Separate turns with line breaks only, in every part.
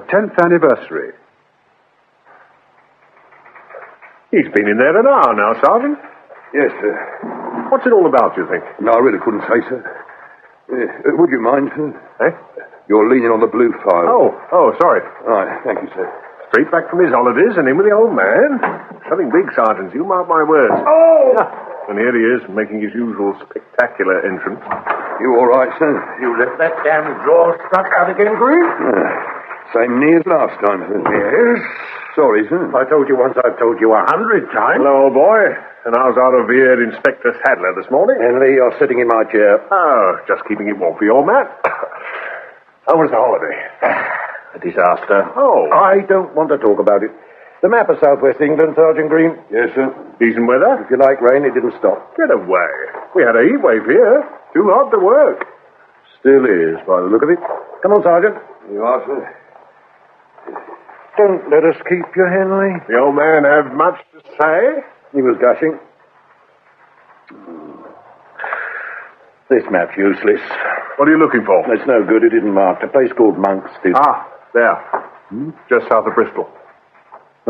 10th anniversary.
He's been in there an hour now, Sergeant.
Yes, sir.
What's it all about, do you think?
No, I really couldn't say, sir. Would you mind, sir?
Eh?
You're leaning on the blue file.
Oh, sorry.
Right, thank you, sir.
Straight back from his holidays and in with the old man. Something big, Sergeant. You mark my words.
Oh!
And here he is, making his usual spectacular entrance.
You all right, sir?
You left that damn drawer stuck out again, Green?
Same knee as last time, sir.
Yes.
Sorry, sir.
I told you once, I've told you 100 times.
Hello, old boy. And how's our revered Inspector Sadler this morning?
Henley, you're sitting in my chair.
Oh, just keeping it warm for you, old man. How was the holiday?
A disaster.
Oh.
I don't want to talk about it. The map of southwest England, Sergeant Green.
Yes, sir.
Decent weather?
If you like rain, it didn't stop.
Get away. We had a heat wave here. Too hot to work.
Still is, by the look of it. Come on, Sergeant.
You are, sir.
Don't let us keep you, Henley.
The old man have much to say?
He was gushing. This map's useless.
What are you looking for?
It's no good. It isn't marked. A place called Monksted.
Ah, there. Just south of Bristol.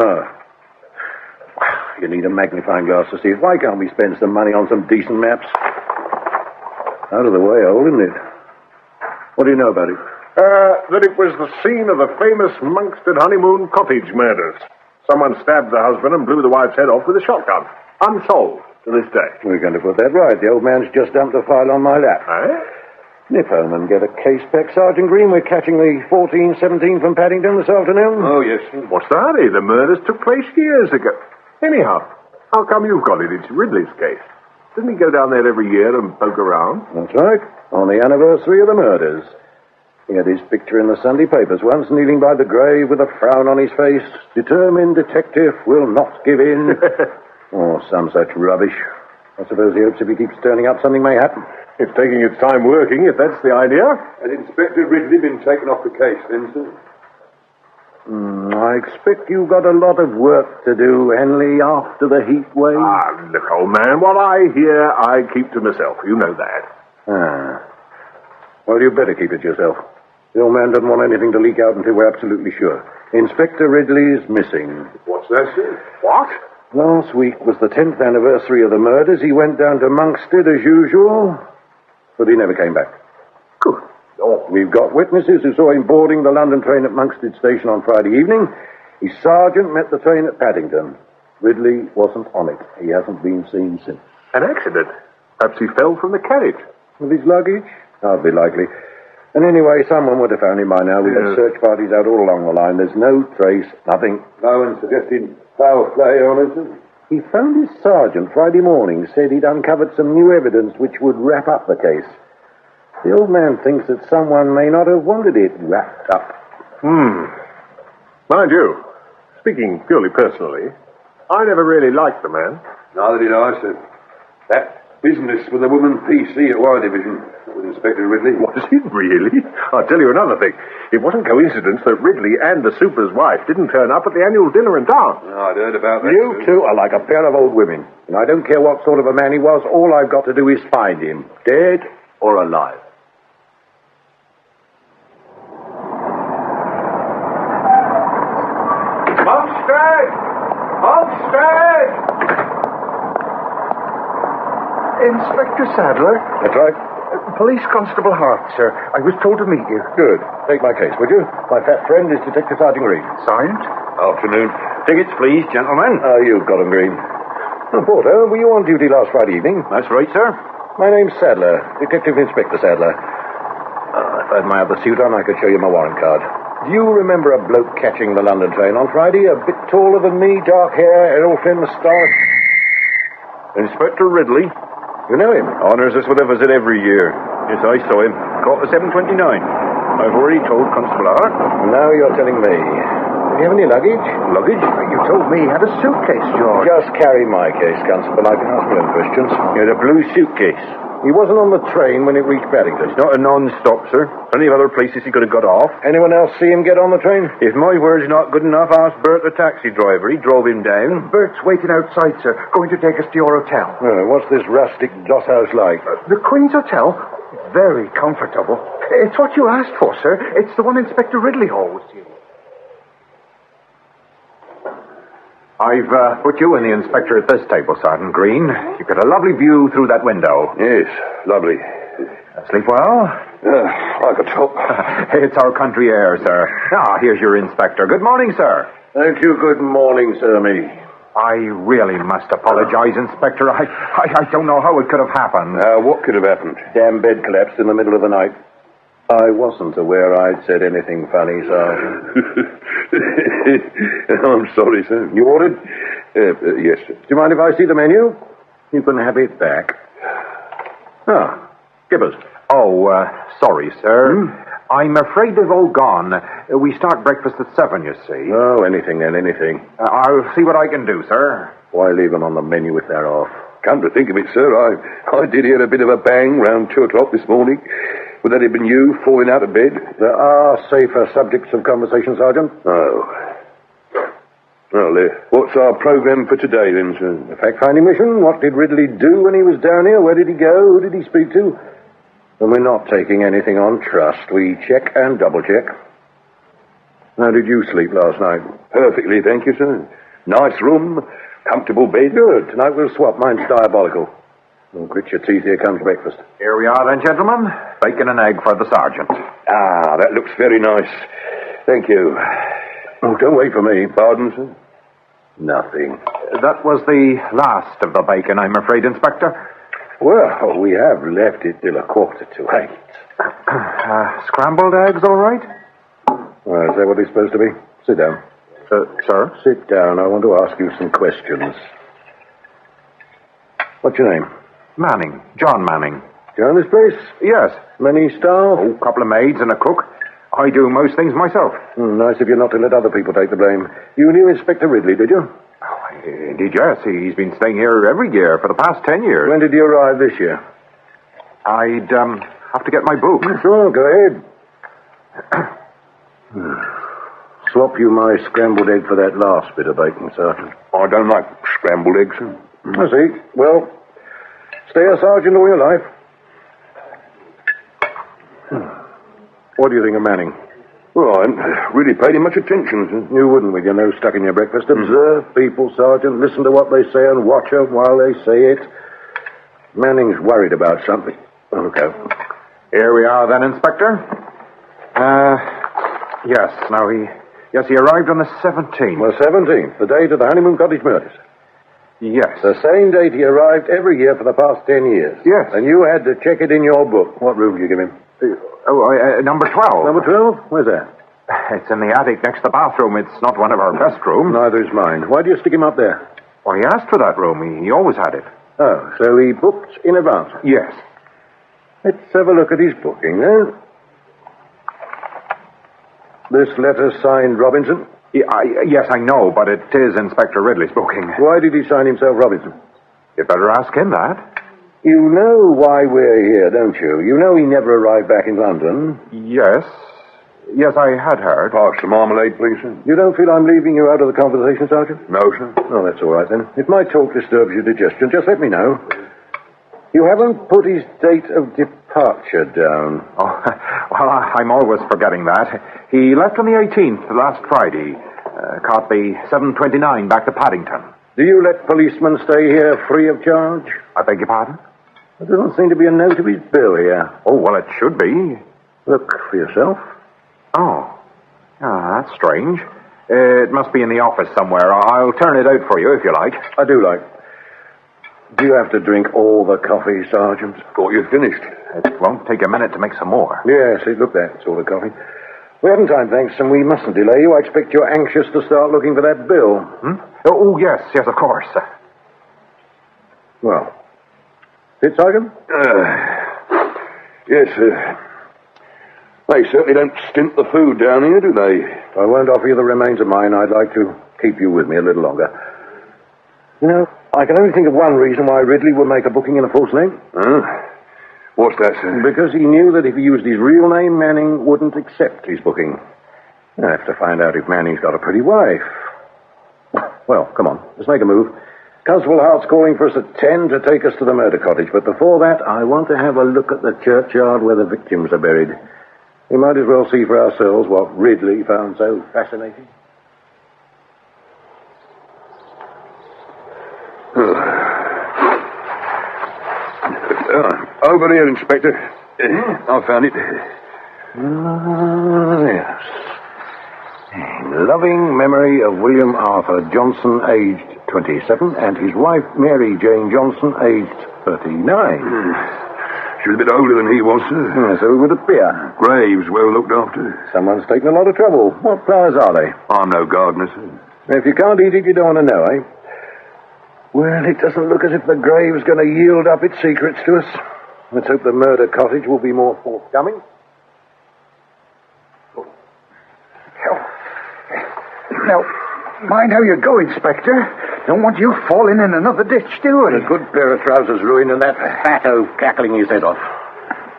Oh. You need a magnifying glass to see it. Why can't we spend some money on some decent maps? Out of the way, old, isn't it? What do you know about it?
That it was the scene of the famous Monksted honeymoon cottage murders. Someone stabbed the husband and blew the wife's head off with a shotgun. Unsolved to this day.
We're going to put that right. The old man's just dumped a file on my lap.
Eh?
Nip home and get a case back, Sergeant Green. We're catching the 1417 from Paddington this afternoon.
Oh, yes, sir.
What's the hurry? The murders took place years ago. Anyhow, how come you've got it? It's Ridley's case. Doesn't he go down there every year and poke around?
That's right. On the anniversary of the murders. He had his picture in the Sunday papers once, kneeling by the grave with a frown on his face. Determined detective will not give in. Or some such rubbish. I suppose he hopes if he keeps turning up, something may happen.
It's taking its time working, if that's the idea.
Has Inspector Ridley been taken off the case, then, sir?
I expect you've got a lot of work to do, Henley, after the heat wave.
Ah, look, old man, what I hear, I keep to myself. You know that.
Well, you better keep it yourself. The old man doesn't want anything to leak out until we're absolutely sure. Inspector Ridley is missing.
What's that, sir?
What?
Last week was the 10th anniversary of the murders. He went down to Monksted as usual, but he never came back.
Good. Oh.
We've got witnesses who saw him boarding the London train at Monksted Station on Friday evening. His sergeant met the train at Paddington. Ridley wasn't on it. He hasn't been seen since.
An accident. Perhaps he fell from the carriage.
With his luggage? Hardly likely. And anyway, someone would have found him by now. We've had search parties out all along the line. There's no trace, nothing.
No one suggested foul play on it, sir?
He phoned his sergeant Friday morning, said he'd uncovered some new evidence which would wrap up the case. The old man thinks that someone may not have wanted it wrapped up.
Mind you, speaking purely personally, I never really liked the man.
Neither did I, sir. That business with the woman PC at Y Division with Inspector Ridley.
Was it really? I'll tell you another thing. It wasn't coincidence that Ridley and the super's wife didn't turn up at the annual dinner in town.
No, I'd heard about that.
You two are like a pair of old women. And I don't care what sort of a man he was. All I've got to do is find him, dead or alive.
Monksted! Monksted!
Inspector Sadler?
That's right.
Police Constable Hart, sir. I was told to meet you.
Good. Take my case, would you? My fat friend is Detective Sergeant Green.
Sergeant?
Afternoon.
Tickets, please, gentlemen.
You've got 'em, Green. Porter, were you on duty last Friday evening?
That's right, sir.
My name's Sadler, Detective Inspector Sadler. If I had my other suit on, I could show you my warrant card. Do you remember a bloke catching the London train on Friday? A bit taller than me, dark hair, aeroplane moustache.
Inspector Ridley.
You know him?
Honours us with a visit every year. Yes, I saw him. Caught the 729. I've already told Constable Hart.
Now you're telling me. Do you have any luggage?
Luggage?
You told me he had a suitcase, George.
Just carry my case, Constable. I can ask my own questions.
He had a blue suitcase.
He wasn't on the train when it reached Paddington.
It's not a non-stop, sir. Plenty of other places he could have got off.
Anyone else see him get on the train?
If my word's not good enough, ask Bert, the taxi driver. He drove him down.
Bert's waiting outside, sir. Going to take us to your hotel.
What's this rustic doss house like?
The Queen's Hotel? Very comfortable. It's what you asked for, sir. It's the one Inspector Ridley always used.
I've put you and the inspector at this table, Sergeant Green. You get a lovely view through that window.
Yes, lovely.
Sleep well?
Like a top.
It's our country air, sir. Ah, here's your inspector. Good morning, sir.
Thank you. Good morning, Sir Me.
I really must apologize, Inspector. I don't know how it could have happened.
What could have happened?
Damn bed collapsed in the middle of the night. I wasn't aware I'd said anything funny, Sergeant.
I'm sorry, sir.
You ordered?
Yes, sir.
Do you mind if I see the menu? You can have it back. Ah, Gibbers.
Oh, sorry, sir. I'm afraid they've all gone. We start breakfast at 7, you see.
Oh, anything then, anything.
I'll see what I can do, sir.
Why leave them on the menu if they're off?
Come to think of it, sir, I did hear a bit of a bang round 2 o'clock this morning. Would that have been you falling out of bed?
There are safer subjects of conversation, Sergeant.
Oh. Well, what's our program for today, then, sir?
The fact-finding mission. What did Ridley do when he was down here? Where did he go? Who did he speak to? And we're not taking anything on trust. We check and double-check. How did you sleep last night?
Perfectly, thank you, sir. Nice room, comfortable bed.
Good. Tonight we'll swap. Mine's diabolical. Oh, grit your teeth. Here comes breakfast.
Here we are, then, gentlemen. Bacon and egg for the sergeant.
Ah, that looks very nice. Thank you.
Oh, don't wait for me.
Pardon, sir?
Nothing.
That was the last of the bacon, I'm afraid, Inspector.
Well, we have left it till 7:45.
Scrambled eggs, all right?
Is that what they're supposed to be? Sit down.
Sir?
Sit down. I want to ask you some questions. What's your name?
Manning. John Manning.
Do you own this place?
Yes.
Many staff?
Oh, a couple of maids and a cook. I do most things myself.
Nice of you not to let other people take the blame. You knew Inspector Ridley, did you?
Oh, indeed, yes. He's been staying here every year for the past 10 years.
When did he arrive this year?
I'd have to get my book.
Sure, go ahead. Swap you my scrambled egg for that last bit of bacon, Sergeant.
I don't like scrambled eggs, sir.
I see. Well, stay a sergeant all your life. What do you think of Manning?
Well, I haven't really paid him much attention, sir.
You wouldn't with your nose stuck in your breakfast. Observe people, Sergeant. Listen to what they say and watch them while they say it. Manning's worried about something. Okay.
Here we are then, Inspector. Yes, now he arrived on the 17th.
The 17th, the date of the honeymoon cottage murders.
Yes.
The same date he arrived every year for the past 10 years.
Yes.
And you had to check it in your book. What room did you give him?
Number 12.
Number 12? Where's that?
It's in the attic next to the bathroom. It's not one of our best rooms.
Neither is mine. Why do you stick him up there?
Well, he asked for that room. He always had it.
Oh, so he booked in advance.
Yes.
Let's have a look at his booking, then. This letter signed Robinson?
Yes, I know, but it is Inspector Ridley's booking.
Why did he sign himself Robinson?
You'd better ask him that.
You know why we're here, don't you? You know he never arrived back in London.
Yes. Yes, I had heard.
Pass the marmalade, please, sir.
You don't feel I'm leaving you out of the conversation, Sergeant?
No, sir.
Oh, that's all right, then. If my talk disturbs your digestion, just let me know. You haven't put his date of departure down.
Oh, well, I'm always forgetting that. He left on the 18th, last Friday. Caught the 7:29 back to Paddington.
Do you let policemen stay here free of charge?
I beg your pardon?
There doesn't seem to be a note of his bill here.
Oh, well, it should be.
Look for yourself.
Oh. That's strange. It must be in the office somewhere. I'll turn it out for you, if you like.
I do like. Do you have to drink all the coffee, Sergeant?
Thought you'd finished.
It won't take a minute to make some more.
Yes, look there. It's all the coffee. We haven't time, thanks, and we mustn't delay you. I expect you're anxious to start looking for that bill.
Oh, yes, of course.
Well, fit, Sergeant?
Yes, sir. They certainly don't stint the food down here, do they?
I won't offer you the remains of mine. I'd like to keep you with me a little longer. You know, I can only think of one reason why Ridley would make a booking in a false name.
Huh? What's that, sir?
Because he knew that if he used his real name, Manning wouldn't accept his booking. I have to find out if Manning's got a pretty wife. Well, come on, let's make a move. Constable Hart's calling for us at 10 to take us to the murder cottage, but before that, I want to have a look at the churchyard where the victims are buried. We might as well see for ourselves what Ridley found so fascinating.
over here, Inspector. I found it.
Yes. Loving memory of William Arthur Johnson, aged 27, and his wife, Mary Jane Johnson, aged 39.
She was a bit older than he was, sir.
So it would appear.
Graves well looked after.
Someone's taken a lot of trouble. What flowers are they?
I'm no gardener, sir.
If you can't eat it, you don't want to know, eh? Well, it doesn't look as if the grave's going to yield up its secrets to us. Let's hope the murder cottage will be more forthcoming.
Now, mind how you go, Inspector. Don't want you falling in another ditch, do I?
A good pair of trousers ruined and that fat oaf cackling his head off.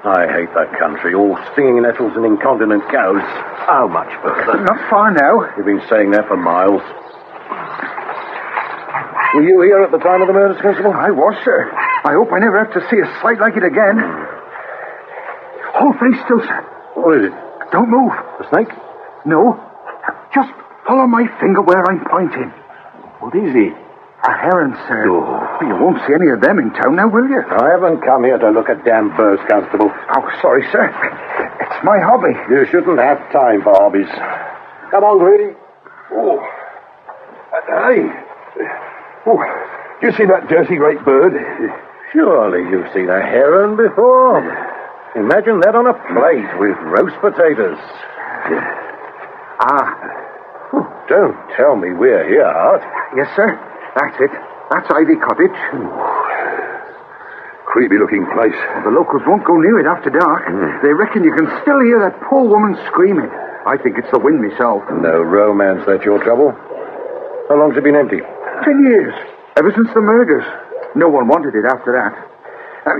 I hate that country, all stinging nettles and incontinent cows. How much further?
Not far now.
You've been saying that for miles. Were you here at the time of the murders, Constable?
I was, sir. I hope I never have to see a sight like it again. Hold very still, sir.
What is it?
Don't move.
A snake?
No. Just follow my finger where I'm pointing.
What is it?
A heron, sir.
Oh.
You won't see any of them in town now, will you?
I haven't come here to look at damn birds, Constable.
Oh, sorry, sir. It's my hobby.
You shouldn't have time for hobbies. Come on, Grady.
Oh. Hey. Oh. You see that dirty great bird?
Surely you've seen a heron before. Imagine that on a plate with roast potatoes. Don't tell me we're here, Art.
Yes, sir. That's it. That's Ivy Cottage.
Creepy-looking place.
The locals won't go near it after dark. They reckon you can still hear that poor woman screaming. I think it's the wind myself.
No romance, that's your trouble. How long's it been empty?
10 years. Ever since the murders. No one wanted it after that.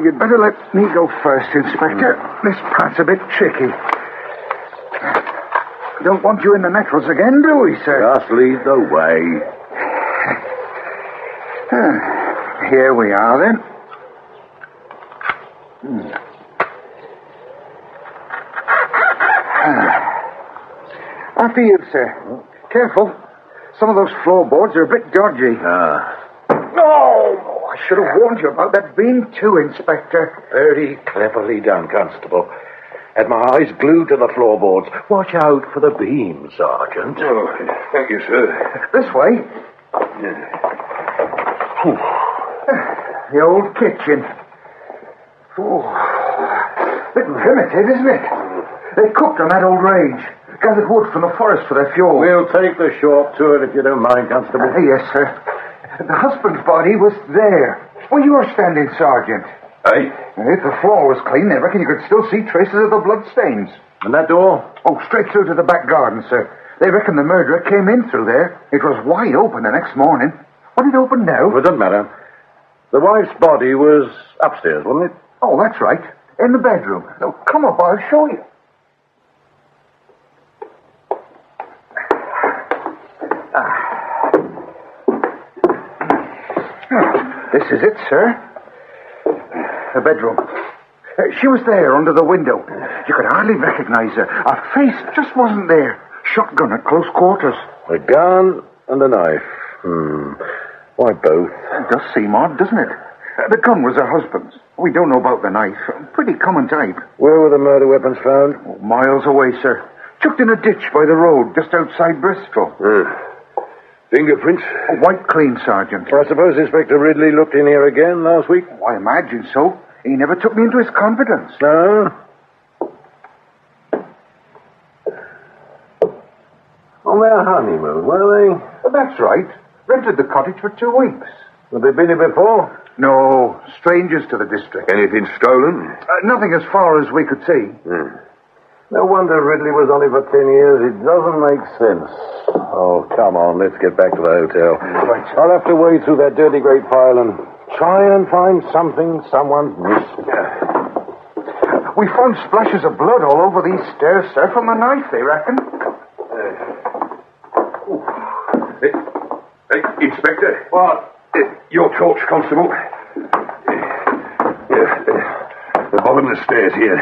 You'd better let me go first, Inspector. This part's a bit tricky. Don't want you in the nettles again, do we, sir?
Just lead the way.
Here we are, then. After you, sir. Careful. Some of those floorboards are a bit dodgy. Oh, I should have warned you about that beam too, Inspector.
Very cleverly done, Constable. Had my eyes glued to the floorboards. Watch out for the beam, Sergeant.
Oh, thank you, sir.
This way. The old kitchen. Bit primitive, isn't it? They cooked on that old range. Gathered wood from the forest for their fuel.
We'll take the short tour if you don't mind, Constable.
Yes, sir. The husband's body was there. Where you were standing, Sergeant.
Hey?
If the floor was clean, they reckon you could still see traces of the blood stains.
And that door?
Oh, straight through to the back garden, sir. They reckon the murderer came in through there. It was wide open the next morning. What it open now?
Well, it doesn't matter. The wife's body was upstairs, wasn't it?
Oh, that's right. In the bedroom. Now, come up, I'll show you. This is it, sir. The bedroom. She was there under the window. You could hardly recognize her. Her face just wasn't there. Shotgun at close quarters.
A gun and a knife. Why both?
It does seem odd, doesn't it? The gun was her husband's. We don't know about the knife. Pretty common type.
Where were the murder weapons found?
Miles away, sir. Chucked in a ditch by the road just outside Bristol.
Fingerprints?
White clean, Sergeant.
I suppose Inspector Ridley looked in here again last week?
I imagine so. He never took me into his confidence.
No? On their honeymoon, were they?
That's right. Rented the cottage for 2 weeks.
Have they been here before?
No, strangers to the district.
Anything stolen?
Nothing as far as we could see.
No wonder Ridley was on it for 10 years. It doesn't make sense. Oh, come on, let's get back to the hotel.
Right.
I'll have to wade through that dirty great pile and try and find something someone's missed.
We found splashes of blood all over these stairs, sir, from the knife, they reckon.
Hey, Inspector.
What?
Your torch, Constable. The bottom of the stairs here.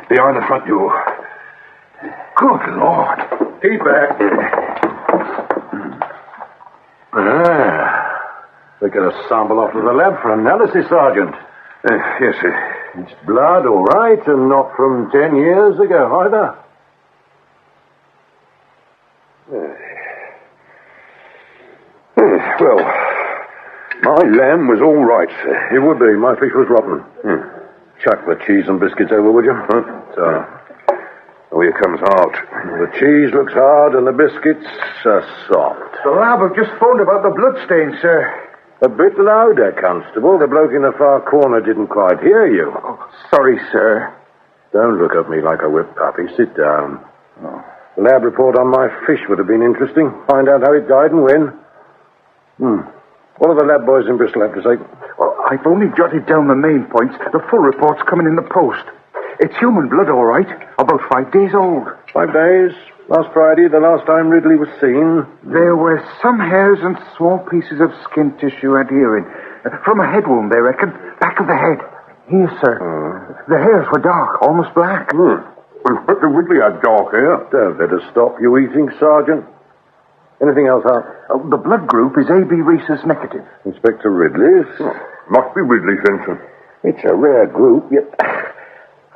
Behind the front door.
Good Lord.
Keep back. We got a sample off to the lab for analysis, Sergeant.
Yes, sir.
It's blood, all right, and not from 10 years ago either.
Well, my lamb was all right, sir.
It would be. My fish was rotten. Chuck the cheese and biscuits over, would you? So.
Oh, here comes Hart.
The cheese looks hard and the biscuits are soft.
The lab have just phoned about the bloodstains, sir.
A bit louder, Constable. The bloke in the far corner didn't quite hear you.
Oh, sorry, sir.
Don't look at me like a whipped puppy. Sit down. Oh. The lab report on my fish would have been interesting. Find out how it died and when. What have the lab boys in Bristol have to say?
Well, I've only jotted down the main points. The full report's coming in the post. It's human blood, all right. About 5 days old.
5 days? Last Friday, the last time Ridley was seen.
There were some hairs and small pieces of skin tissue adhering. From a head wound, they reckon. Back of the head. Here, sir. The hairs were dark, almost black.
Ridley had dark hair.
Don't let us stop you eating, Sergeant. Anything else, Hart?
The blood group is AB rhesus negative.
Inspector Ridley's?
Must be Ridley, Simpson.
It's a rare group, yet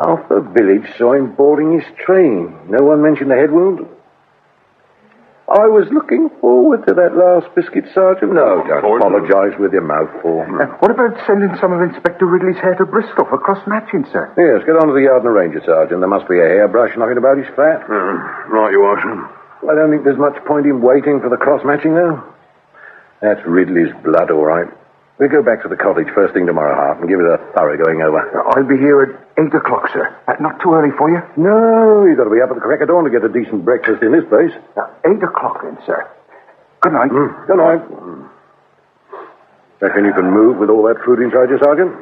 half the village saw him boarding his train. No one mentioned the head wound? I was looking forward to that last biscuit, Sergeant. No, don't apologise with your mouth full.
What about sending some of Inspector Ridley's hair to Bristol for cross-matching, sir?
Yes, get on to the yard and arrange it, Sergeant. There must be a hairbrush knocking about his flat.
Right you are, sir.
I don't think there's much point in waiting for the cross-matching, though. That's Ridley's blood, all right. We'll go back to the cottage first thing tomorrow, Hart, and give it a thorough going over.
I'll be here at 8 o'clock, sir. Not too early for you?
No, you've got to be up at the crack of dawn to get a decent breakfast in this place.
8 o'clock, then, sir. Good night.
Good night. Reckon you can move with all that food inside you, Sergeant?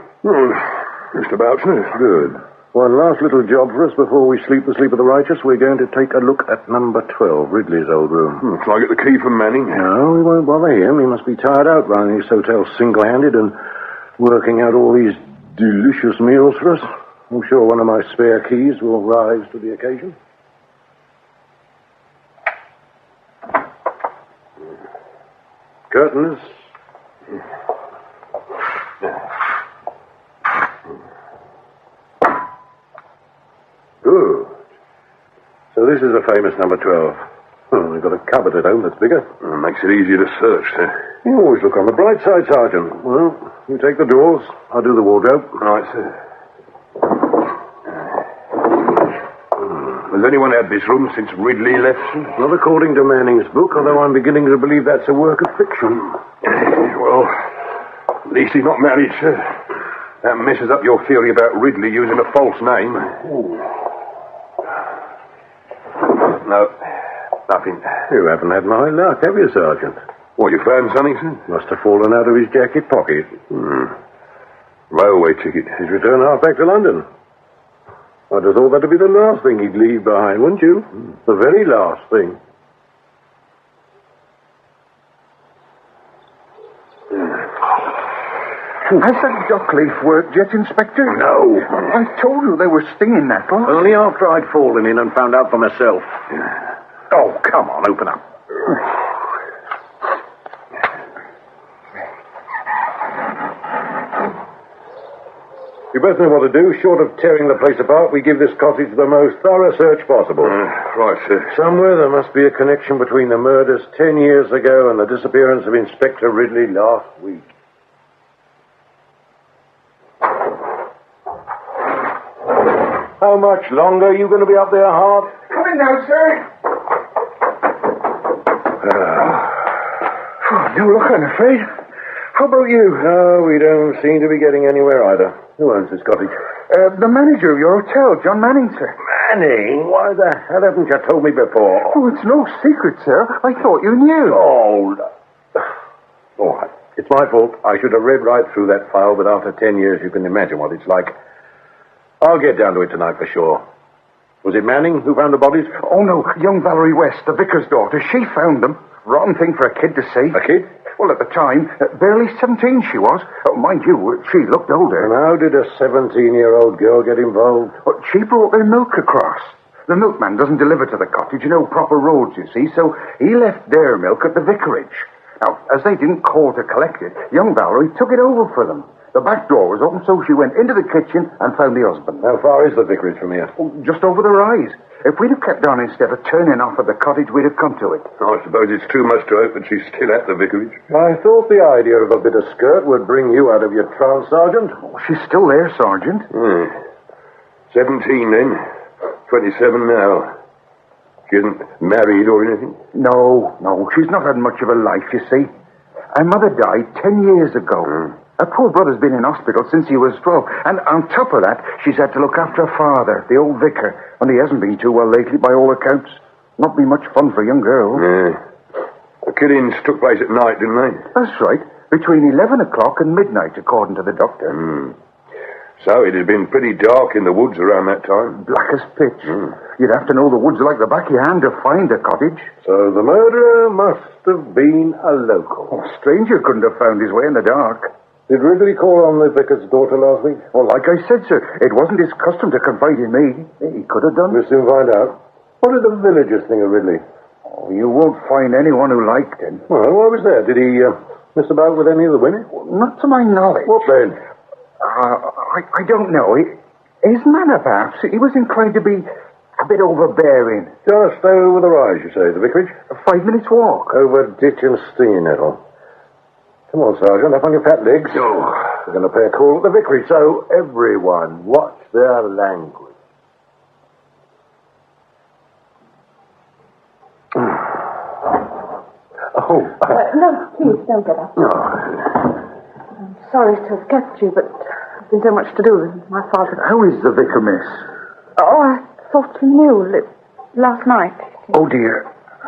Just about, sir.
Good. One last little job for us before we sleep the sleep of the righteous. We're going to take a look at number 12, Ridley's old room.
Shall I get the key from Manning?
No, we won't bother him. He must be tired out running his hotel single-handed and working out all these delicious meals for us. I'm sure one of my spare keys will rise to the occasion. Curtains. Good. So this is the famous number 12. We've got a cupboard at home that's bigger.
Makes it easier to search, sir.
You always look on the bright side, Sergeant. Well, you take the doors. I'll do the wardrobe.
Right, sir. Has anyone had this room since Ridley left, sir?
Not according to Manning's book, although I'm beginning to believe that's a work of fiction.
Well, at least he's not married, sir. That messes up your theory about Ridley using a false name. No, nothing.
You haven't had my luck, have you, Sergeant?
What, you found something, sir?
Must have fallen out of his jacket pocket.
Railway ticket.
His return half back to London. I'd have thought that'd be the last thing he'd leave behind, wouldn't you? The very last thing.
Has that duck leaf worked yet, Inspector?
No.
I told you they were stinging nettles.
Only after I'd fallen in and found out for myself. Oh, come on, open up. You both know what to do. Short of tearing the place apart, we give this cottage the most thorough search possible.
Right, sir.
Somewhere there must be a connection between the murders 10 years ago and the disappearance of Inspector Ridley last week. How much longer are you going to be up there, Hart?
Coming now, sir. No luck, I'm afraid. How about you?
No, we don't seem to be getting anywhere either. Who owns this cottage?
The manager of your hotel, John Manning, sir.
Manning? Why the hell haven't you told me before?
Oh, it's no secret, sir. I thought you knew.
Oh, all right. It's my fault. I should have read right through that file, but after 10 years, you can imagine what it's like. I'll get down to it tonight for sure. Was it Manning who found the bodies?
Oh, no. Young Valerie West, the vicar's daughter. She found them. Rotten thing for a kid to see.
A kid?
Well, at the time, barely 17 she was. Oh, mind you, she looked older.
And how did a 17-year-old girl get involved?
Well, she brought their milk across. The milkman doesn't deliver to the cottage, no proper roads, you see, so he left their milk at the vicarage. Now, as they didn't call to collect it, young Valerie took it over for them. The back door was open, so she went into the kitchen and found the husband.
How far is the vicarage from here?
Just over the rise. If we'd have kept on instead of turning off at the cottage, we'd have come to it.
I suppose it's too much to hope that she's still at the vicarage.
I thought the idea of a bit of skirt would bring you out of your trance, Sergeant.
She's still there, Sergeant.
17 then. 27 now. She isn't married or anything?
No. She's not had much of a life, you see. Her mother died 10 years ago. Her poor brother's been in hospital since he was 12. And on top of that, she's had to look after her father, the old vicar. And he hasn't been too well lately, by all accounts. Not been much fun for a young girl.
Yeah. The killings took place at night, didn't they?
That's right. Between 11 o'clock and midnight, according to the doctor.
So it had been pretty dark in the woods around that time.
Black as pitch. You'd have to know the woods like the back of your hand to find a cottage.
So the murderer must have been a local.
A stranger couldn't have found his way in the dark.
Did Ridley call on the vicar's daughter last week?
Well, like I said, sir, it wasn't his custom to confide in me. He could have done.
We'll soon find out. What did the villagers think of Ridley?
Oh, you won't find anyone who liked him.
Well, what was there? Did he miss about with any of the women?
Not to my knowledge.
What then?
I don't know. His manner, perhaps. He was inclined to be a bit overbearing.
Just over the rise, you say, the vicarage?
5 minutes walk.
Over ditch and Steenettle. Come on, Sergeant, up on your fat legs. We're going to pay a call at the vicarage, so everyone watch their language.
No, please, don't get up. I'm sorry to have kept you, but there's been so much to do with my father.
How is the vicar, miss?
Oh, I thought you knew last night.
Oh, dear.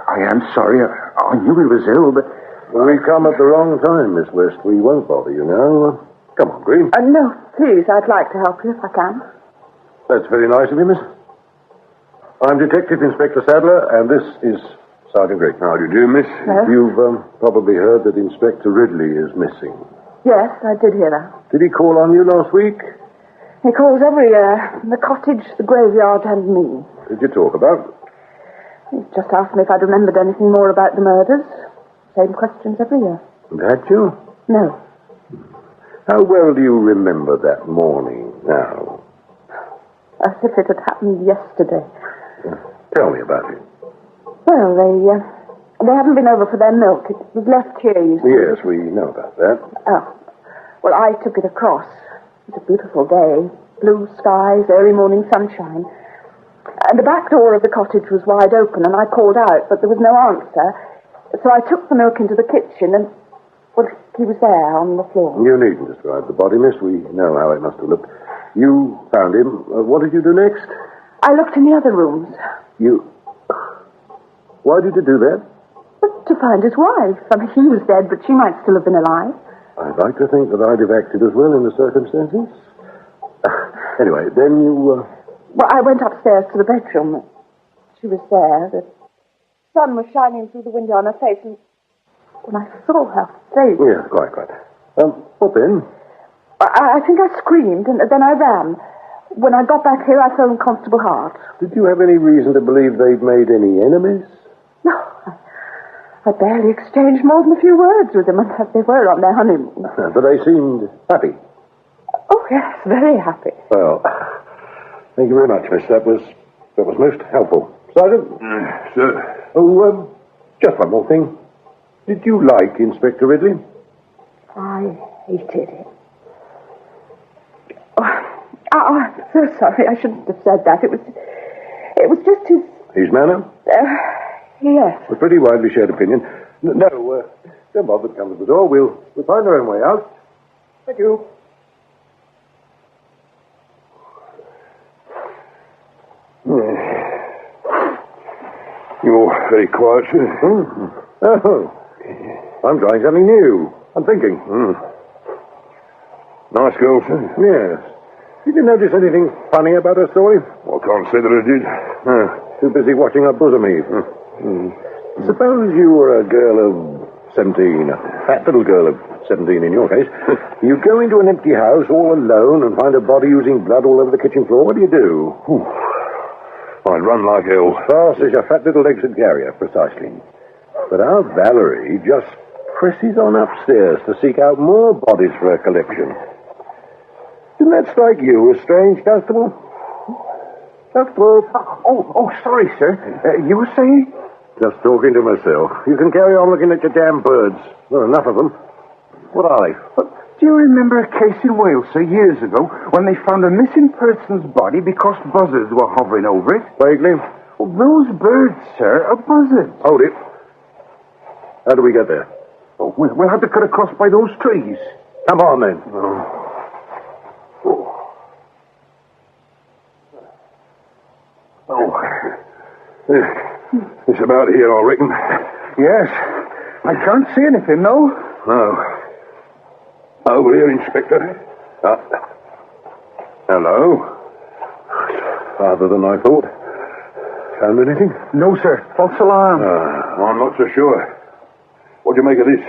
I am sorry. I knew he was ill, but...
We've come at the wrong time, Miss West. We won't bother you now. Come on, Green.
No, please, I'd like to help you if I can.
That's very nice of you, miss. I'm Detective Inspector Sadler, and this is Sergeant Green.
How do you do, miss?
Yes?
You've probably heard that Inspector Ridley is missing.
Yes, I did hear that.
Did he call on you last week?
He calls every year. The cottage, the graveyard, and me.
Did you talk about?
He just asked me if I'd remembered anything more about the murders. Same questions every year.
And had you?
No.
How well do you remember that morning now?
As if it had happened yesterday.
Tell me about it.
Well, they haven't been over for their milk. It was left here, you see.
Yes, we know about that.
Oh. Well, I took it across. It was a beautiful day. Blue skies, early morning sunshine. And the back door of the cottage was wide open, and I called out, but there was no answer. So I took the milk into the kitchen, and, well, he was there on the floor.
You needn't describe the body, miss. We know how it must have looked. You found him. What did you do next?
I looked in the other rooms.
You... Why did you do that?
But to find his wife. I mean, he was dead, but she might still have been alive.
I'd like to think that I'd have acted as well in the circumstances. Anyway, then you...
Well, I went upstairs to the bedroom. She was there. The sun was shining through the window on her face, and when I saw her face...
Yeah, quite. What then?
I think I screamed, and then I ran. When I got back here, I phoned Constable Hart.
Did you have any reason to believe they'd made any enemies?
No, I barely exchanged more than a few words with them, and they were on their honeymoon.
But they seemed happy.
Oh, yes, very happy.
Well, thank you very much, miss. That was most helpful. Sergeant?
Sir?
Oh, just one more thing. Did you like Inspector Ridley?
I hated him. Oh, I'm so sorry. I shouldn't have said that. It was just his...
His manner?
Yes.
A pretty widely shared opinion. No, don't bother to come to the door. We'll find our own way out. Thank you.
You're very quiet, sir.
Oh, I'm trying something new. I'm thinking.
Nice girl, sir.
Yes. Did you notice anything funny about her story?
Well, I can't say that I did.
Too busy watching her bosom heave. Suppose you were a girl of 17, a fat little girl of 17 in your case. You go into an empty house all alone and find a body oozing blood all over the kitchen floor. What do you do?
I'd run like hell.
Fast as your fat little legs would carry her, precisely. But our Valerie just presses on upstairs to seek out more bodies for her collection. Doesn't that strike you as strange, Constable? Constable?
Oh, sorry, sir. You were saying?
Just talking to myself. You can carry on looking at your damn birds. There are enough of them. What are they?
Do you remember a case in Wales, sir, years ago, when they found a missing person's body because buzzards were hovering over it?
Vaguely.
Well, those birds, sir, are buzzards.
Hold it. How do we get there?
Oh, we'll have to cut across by those trees.
Come on, then.
It's about here, I reckon.
Yes. I can't see anything, no.
No. Over here, Inspector. Hello.
Farther than I thought. Found anything?
No, sir. False alarm.
I'm not so sure. What do you make of this?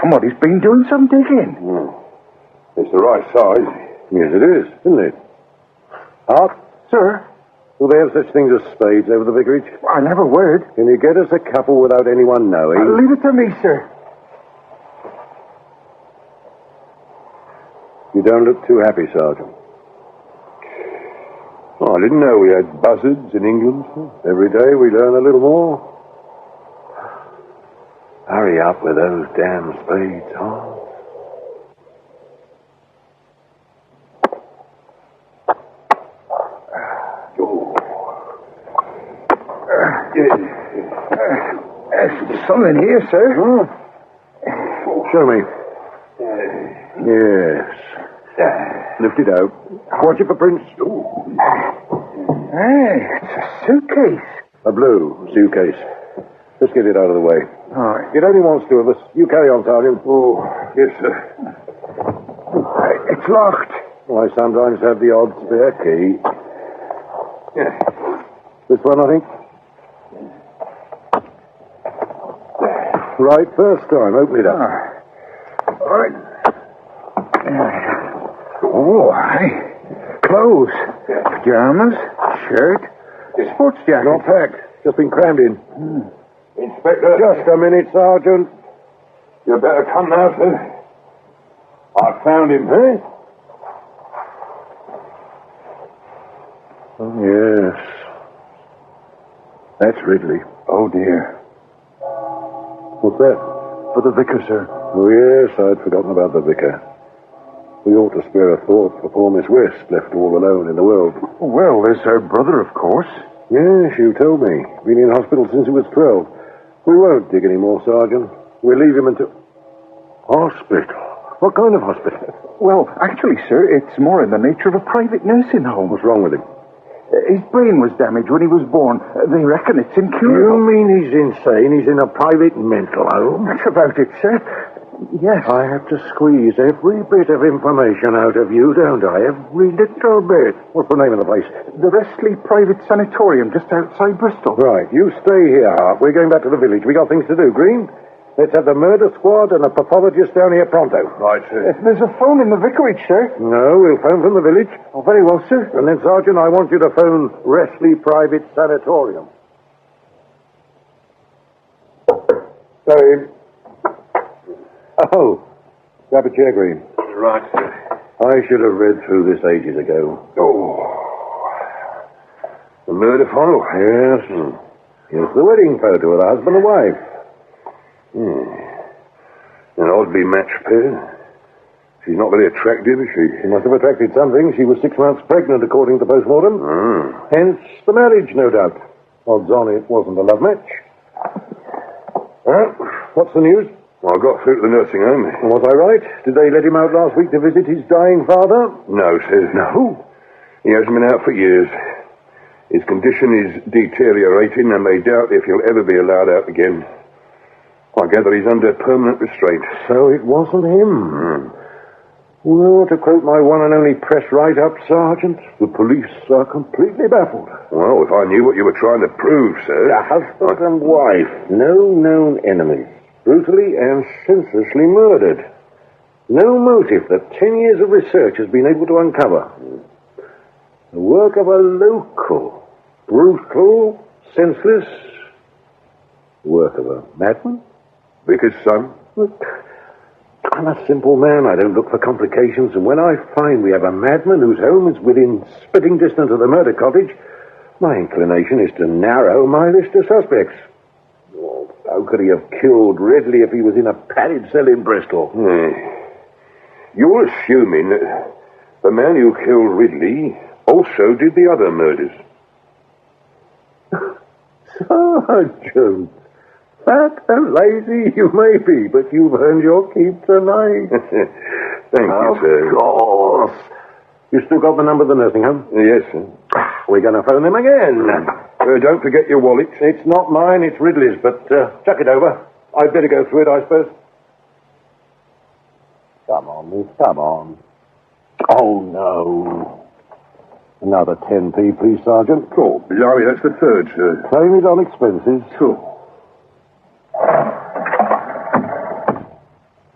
Somebody's been doing some digging.
It's the right size.
Yes, it is, isn't it? Hart?
Sir,
Do they have such things as spades over the vicarage?
I'll have a word.
Can you get us a couple without anyone knowing?
Leave it to me, sir.
You don't look too happy, Sergeant.
Oh, I didn't know we had buzzards in England.
Every day we learn a little more. Hurry up with those damn spades, huh?
There's something here, sir.
Show me. Yes. Lift it out. Watch it for prints.
Hey, it's a suitcase.
A blue suitcase. Let's get it out of the way.
All right.
It only wants two of us. You carry on, Sergeant.
Oh, yes, sir.
It's locked.
I sometimes have the odd spare key. This one, I think. Right, first time. Open it up.
All right. Oh, hi. Clothes. Pajamas. Shirt. Sports jacket.
Not packed. Just been crammed in.
Inspector.
Just a minute, Sergeant.
You better come now, sir. I found him.
Eh? Oh, yes. That's Ridley.
Oh, dear.
What's that?
For the vicar, sir.
Oh, yes, I'd forgotten about the vicar. We ought to spare a thought for poor Miss West, left all alone in the world.
Well, there's her brother, of course.
Yes, you told me. Been in hospital since he was 12. We won't dig any more, Sergeant. We'll leave him until... Hospital? What kind of hospital?
Well, actually, sir, it's more in the nature of a private nursing home.
What's wrong with him?
His brain was damaged when he was born. They reckon it's
You
incurable.
mean he's insane? He's in a private mental home?
That's about it, sir. Yes.
I have to squeeze every bit of information out of you, don't I? Every little bit. What's the name of the place?
The Restley Private Sanatorium just outside Bristol.
Right, you stay here, Hart. We're going back to the village. We got things to do. Green, let's have the murder squad and a pathologist down here pronto.
Right, sir.
There's a phone in the vicarage, sir.
No, we'll phone from the village.
Oh, very well, sir.
And then, Sergeant, I want you to phone Restley Private Sanatorium. Sorry. Oh, grab a chair, Green.
Right, sir.
I should have read through this ages ago.
Oh. The murder file?
Yes. Here's the wedding photo of the husband and wife.
An oddly matched pair. She's not very attractive, is she?
She must have attracted something. She was 6 months pregnant, according to the postmortem. Hence the marriage, no doubt. Odds on it wasn't a love match. Well, what's the news?
Well, I got through to the nursing home.
Was I right? Did they let him out last week to visit his dying father?
No, sir.
No.
He hasn't been out for years. His condition is deteriorating, and they doubt if he'll ever be allowed out again. I gather he's under permanent restraint.
So it wasn't him. Well, to quote my one and only press write-up, Sergeant, the police are completely baffled.
Well, if I knew what you were trying to prove, sir...
The husband and wife, no known enemies, brutally and senselessly murdered. No motive that 10 years of research has been able to uncover. The work of a local, brutal, senseless, work of a madman?
Vicar's son?
I'm a simple man. I don't look for complications. And when I find we have a madman whose home is within spitting distance of the murder cottage, my inclination is to narrow my list of suspects. Oh, how could he have killed Ridley if he was in a padded cell in Bristol?
You're assuming that the man who killed Ridley also did the other murders.
Sergeant, fat and lazy you may be, but you've earned your keep tonight.
Thank you, sir.
Of course. You still got the number of the nursing home?
Yes, sir.
We're going to phone them again.
Don't forget your wallet.
It's not mine, it's Ridley's, but chuck it over. I'd better go through it, I suppose. Come on, miss, come on. Oh, no. Another 10p, please, Sergeant.
Oh, blimey, that's the third, sir.
Claim it on expenses.
Sure.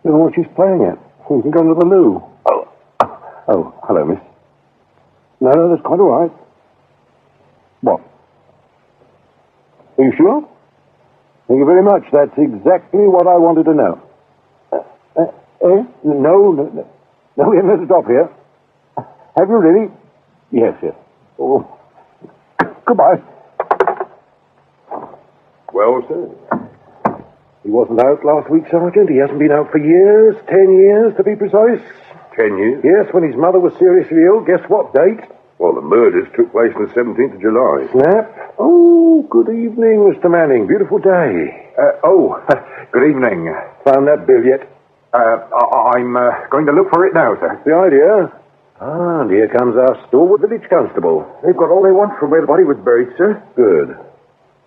You know what she's playing at? We can go to the loo. Oh, hello, miss. No, that's quite all right. What? Are you sure? Thank you very much. That's exactly what I wanted to know. No, we haven't had a drop here. Have you really? Yes. Oh, goodbye.
Well, sir.
He wasn't out last week, Sergeant. He hasn't been out for years. 10 years, to be precise.
10 years?
Yes, when his mother was seriously ill. Guess what date?
Well, the murders took place on the 17th of July.
Snap. Oh, good evening, Mr. Manning. Beautiful day.
Good evening.
Found that bill yet?
I'm going to look for it now, sir.
The idea? And here comes our stalwart village constable.
They've got all they want from where the body was buried, sir.
Good.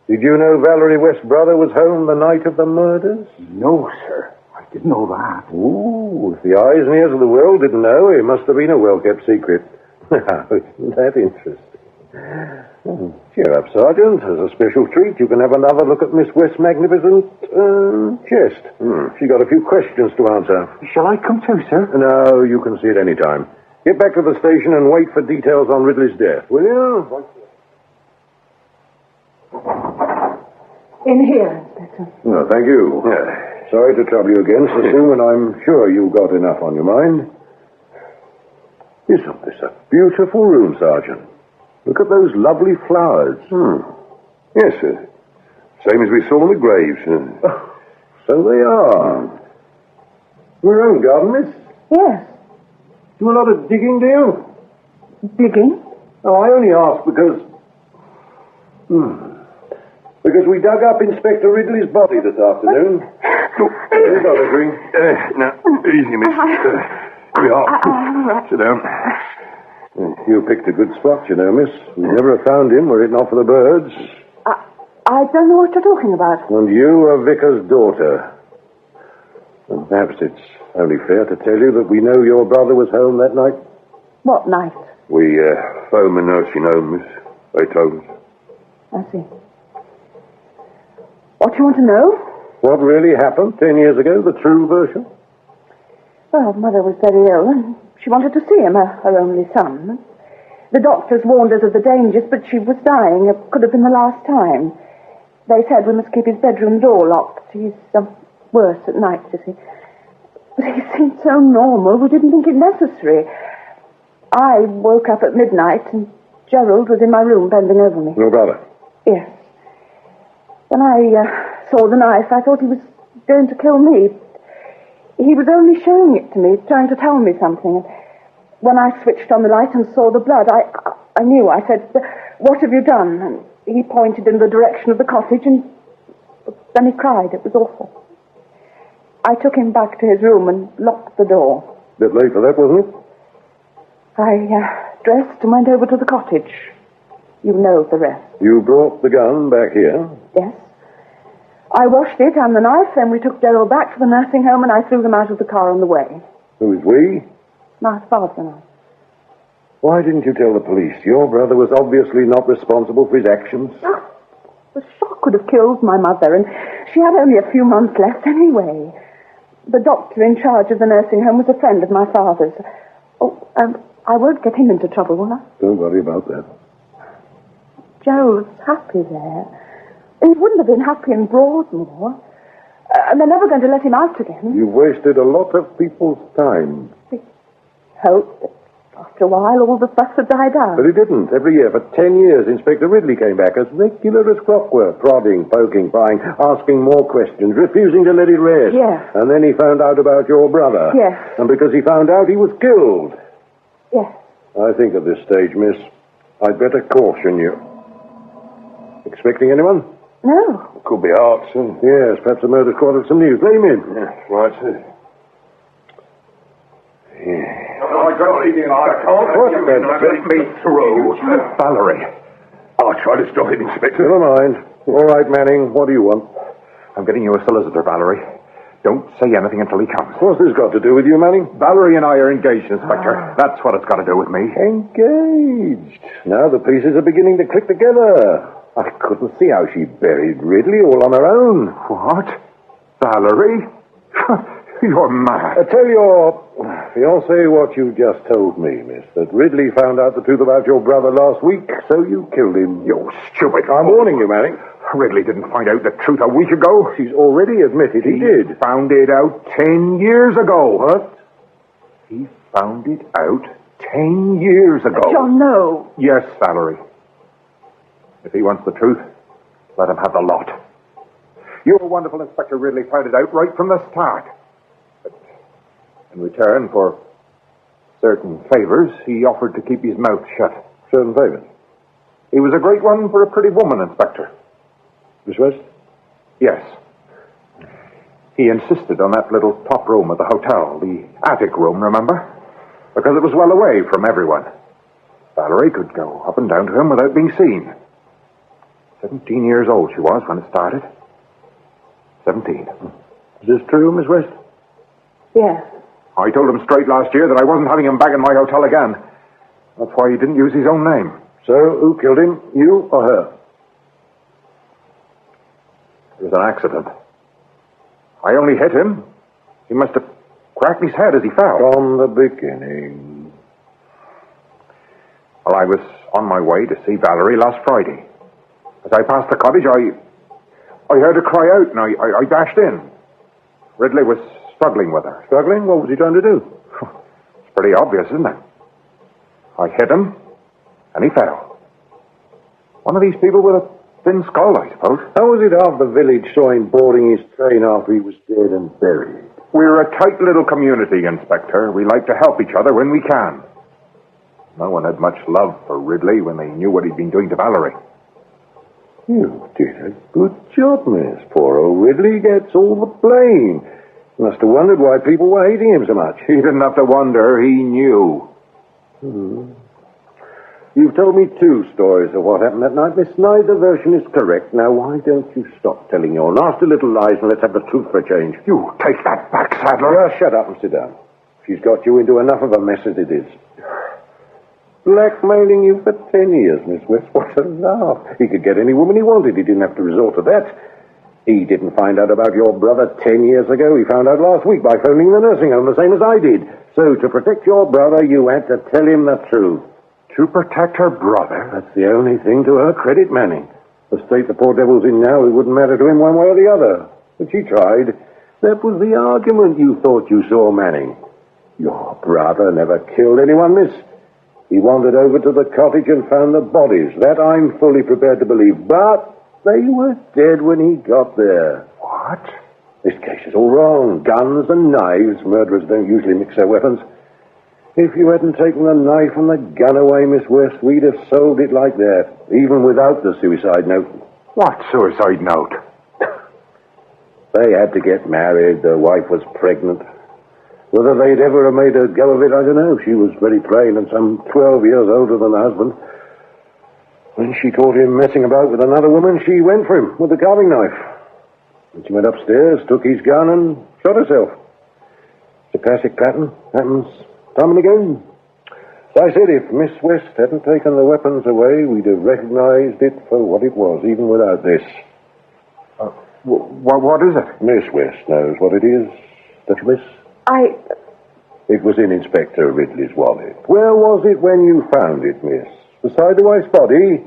Did you know Valerie West's brother was home the night of the murders?
No, sir. I didn't know that.
Ooh, if the eyes and ears of the world didn't know, it must have been a well-kept secret. Isn't that interesting? Cheer up, Sergeant. As a special treat, you can have another look at Miss West's magnificent chest. She got a few questions to answer.
Shall I come too, sir?
No, you can see it any time. Get back to the station and wait for details on Ridley's death, will you?
In here, Inspector.
No, thank you. Sorry to trouble you again so soon, and I'm sure you've got enough on your mind. Isn't this a beautiful room, Sergeant? Look at those lovely flowers.
Yes, sir. Same as we saw on the graves, sir.
So they are. Your own garden, miss?
Yes.
Do a lot of digging, do you?
Digging?
Oh, I only ask because... Because we dug up Inspector Ridley's body this afternoon. Here's another drink.
Now, easy, miss. Here we are.
Right.
Sit down.
You picked a good spot, you know, miss. We'd never have found him were it not for the birds.
I don't know what you're talking about.
And you are Vicar's daughter. And perhaps it's only fair to tell you that we know your brother was home that night.
What night?
We phoned the nursing home, miss. They told us.
I see. What do you want to know?
What really happened 10 years ago, the true version?
Well, Mother was very ill, and she wanted to see him, her only son. The doctors warned us of the dangers, but she was dying. It could have been the last time. They said we must keep his bedroom door locked. He's worse at night, you see. But he seemed so normal, we didn't think it necessary. I woke up at midnight, and Gerald was in my room bending over me.
Your brother?
Yes. When I saw the knife, I thought he was going to kill me. He was only showing it to me, trying to tell me something. When I switched on the light and saw the blood, I knew. I said, "What have you done?" And he pointed in the direction of the cottage, and then he cried. It was awful. I took him back to his room and locked the door.
Bit late for that, wasn't it?
I dressed and went over to the cottage. You know the rest.
You brought the gun back here?
Yes. I washed it and the knife, then we took Gerald back to the nursing home, and I threw them out of the car on the way.
Who's we?
My father and I.
Why didn't you tell the police? Your brother was obviously not responsible for his actions.
The shock would have killed my mother, and she had only a few months left anyway. The doctor in charge of the nursing home was a friend of my father's. I won't get him into trouble, will I?
Don't worry about that.
Gerald was happy there. He wouldn't have been happy in Broadmoor. And they're never going to let him out again.
You wasted a lot of people's time.
Hope that after a while all the fuss would die down.
But it didn't. Every year for 10 years, Inspector Ridley came back as regular as clockwork, prodding, poking, prying, asking more questions, refusing to let it rest.
Yes.
And then he found out about your brother.
Yes.
And because he found out, he was killed.
Yes.
I think at this stage, miss, I'd better caution you. Expecting anyone?
No.
Could be Art, sir.
Yes, perhaps a murder squad of some news. Let him in.
Yeah, right, sir.
Let me through. Valerie.
I'll try to stop him, Inspector.
Never mind. All right, Manning, what do you want?
I'm getting you a solicitor, Valerie. Don't say anything until he comes.
What's this got to do with you, Manning?
Valerie and I are engaged, Inspector. That's what it's got to do with me.
Engaged. Now the pieces are beginning to click together. I couldn't see how she buried Ridley all on her own.
What? Valerie? You're mad.
Tell your fiancé what you just told me, miss, that Ridley found out the truth about your brother last week, so you killed him.
You stupid.
I'm warning you, Manning.
Ridley didn't find out the truth a week ago.
She's already admitted he did.
Found it out 10 years ago.
What?
He found it out 10 years ago.
John, no.
Yes, Valerie. If he wants the truth, let him have the lot. Your wonderful Inspector Ridley found it out right from the start. But in return for certain favors, he offered to keep his mouth shut.
Certain favors?
He was a great one for a pretty woman, Inspector.
Miss West?
Yes. He insisted on that little top room at the hotel, the attic room, remember? Because it was well away from everyone. Valerie could go up and down to him without being seen. 17 years old she was when it started. 17.
Is this true, Miss West?
Yes.
I told him straight last year that I wasn't having him back in my hotel again. That's why he didn't use his own name.
So, who killed him? You or her?
It was an accident. I only hit him. He must have cracked his head as he fell.
From the beginning.
Well, I was on my way to see Valerie last Friday. As I passed the cottage, I heard her cry out, and I dashed in. Ridley was struggling with her.
Struggling? What was he trying to do?
It's pretty obvious, isn't it? I hit him, and he fell. One of these people with a thin skull, I suppose.
How was it half the village saw him boarding his train after he was dead and buried?
We're a tight little community, Inspector. We like to help each other when we can. No one had much love for Ridley when they knew what he'd been doing to Valerie.
You did a good job, miss. Poor old Ridley gets all the blame. Must have wondered why people were hating him so much.
He didn't have to wonder. He knew.
You've told me 2 stories of what happened that night, miss. Neither version is correct. Now, why don't you stop telling your nasty little lies and let's have the truth for a change?
You take that back, Sadler.
Just shut up and sit down. She's got you into enough of a mess as it is. Blackmailing you for 10 years, Miss West. What a laugh. He could get any woman he wanted. He didn't have to resort to that. He didn't find out about your brother 10 years ago. He found out last week by phoning the nursing home, the same as I did. So, to protect your brother, you had to tell him the truth.
To protect her brother?
That's the only thing to her credit, Manning. The state the poor devil's in now, it wouldn't matter to him one way or the other. But she tried. That was the argument you thought you saw, Manning. Your brother never killed anyone, miss. He wandered over to the cottage and found the bodies. That I'm fully prepared to believe. But they were dead when he got there.
What?
This case is all wrong. Guns and knives. Murderers don't usually mix their weapons. If you hadn't taken the knife and the gun away, Miss West, we'd have sold it like that, even without the suicide note.
What suicide note?
They had to get married. The wife was pregnant. Whether they'd ever have made a go of it, I don't know. She was very plain and some 12 years older than the husband. When she caught him messing about with another woman, she went for him with the carving knife. And she went upstairs, took his gun, and shot herself. It's a classic pattern. Happens time and again. So I said, if Miss West hadn't taken the weapons away, we'd have recognized it for what it was, even without this.
What is it?
Miss West knows what it is. Don't you, miss? It was in Inspector Ridley's wallet. Where was it when you found it, miss? Beside the wife's body?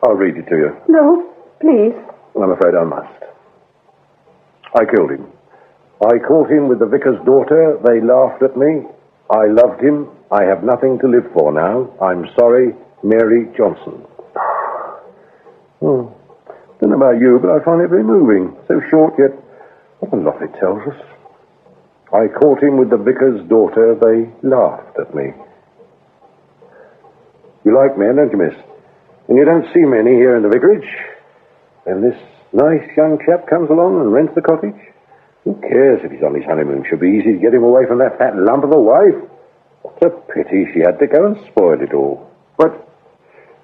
I'll read it to you.
No, please.
I'm afraid I must. I killed him. I caught him with the vicar's daughter. They laughed at me. I loved him. I have nothing to live for now. I'm sorry, Mary Johnson. Don't know about you, but I find it very moving. So short, yet what a lot it tells us. I caught him with the vicar's daughter. They laughed at me. You like men, don't you, miss? And you don't see many here in the vicarage. Then this nice young chap comes along and rents the cottage. Who cares if he's on his honeymoon? Should be easy to get him away from that fat lump of a wife. What a pity she had to go and spoil it all.
But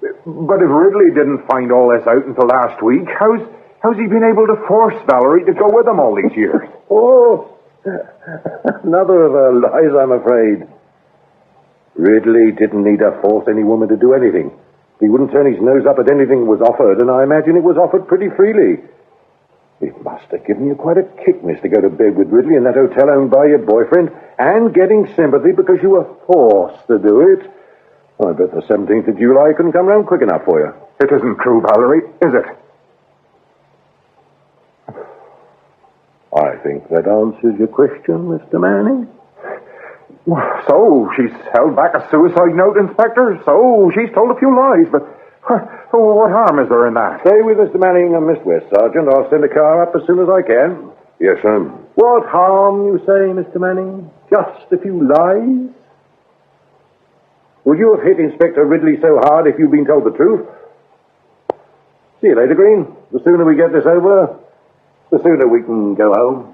if Ridley didn't find all this out until last week, how's he been able to force Valerie to go with him all these years?
Oh, another of her lies, I'm afraid. Ridley didn't need to force any woman to do anything. He wouldn't turn his nose up at anything that was offered, and I imagine it was offered pretty freely. It must have given you quite a kick, miss, to go to bed with Ridley in that hotel owned by your boyfriend, and getting sympathy because you were forced to do it. I bet the 17th of July couldn't come round quick enough for you.
It isn't true, Valerie, is it?
I think that answers your question, Mr. Manning.
So, she's held back a suicide note, Inspector. So, she's told a few lies, but what harm is there in that?
Stay with Mr. Manning and Miss West, Sergeant. I'll send the car up as soon as I can.
Yes, sir.
What harm, you say, Mr. Manning? Just a few lies? Would you have hit Inspector Ridley so hard if you'd been told the truth? See you later, Green. The sooner we get this over, the sooner we can go home.